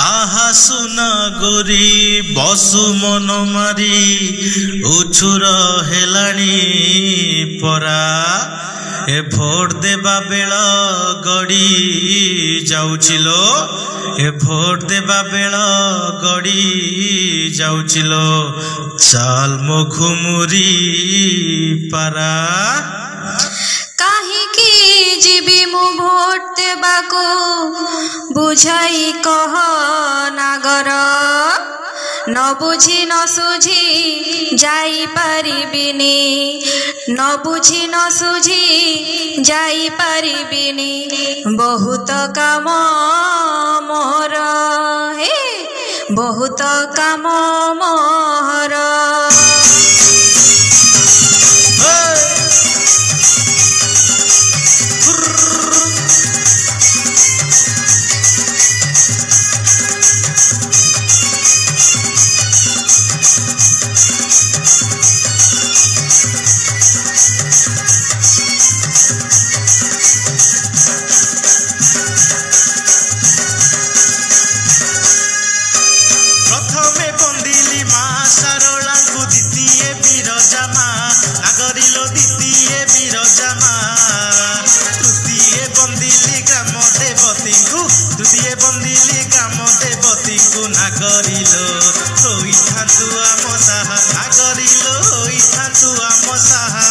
आहा सुना गोरी बसु मन मारी उछुर हेलाणी परा ए भोट देबा बेल गड़ी जाउचिलो ए भोट देबा बेल गड़ी जाउचिलो चाल मो घुमुरी पारा जीवी मु भोट देबाको बुझाई कह नागर न बुझी न सुझी जाई पारिबिनी न बुझी न सुझी जाई पारिबिनी बहुत काम मोर हे बहुत काम मोर तृतीय बंदिली ग्राम देवती को नागरिलो होई थातु आम साहा नागरिलो होई थातु आम साहा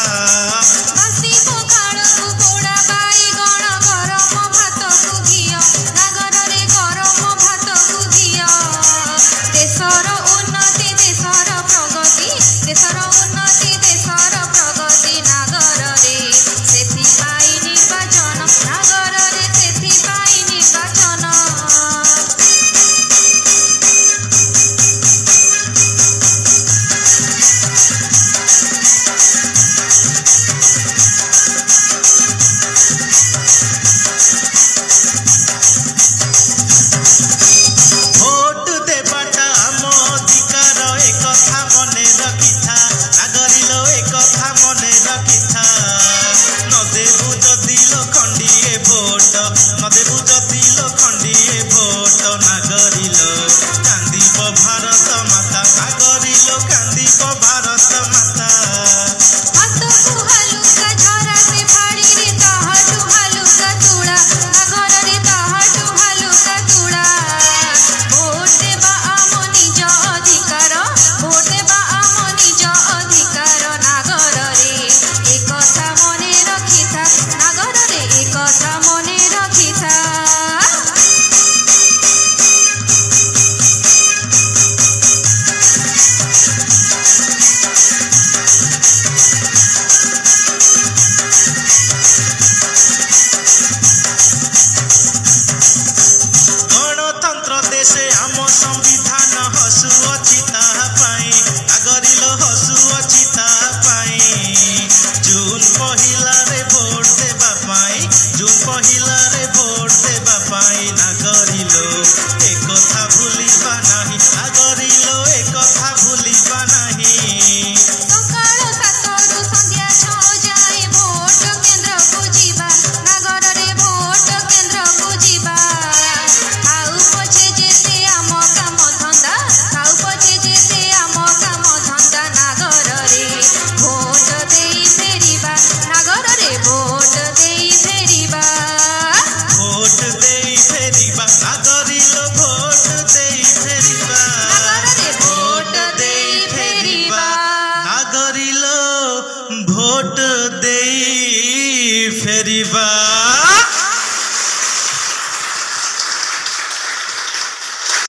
भोट देई फेरिबा।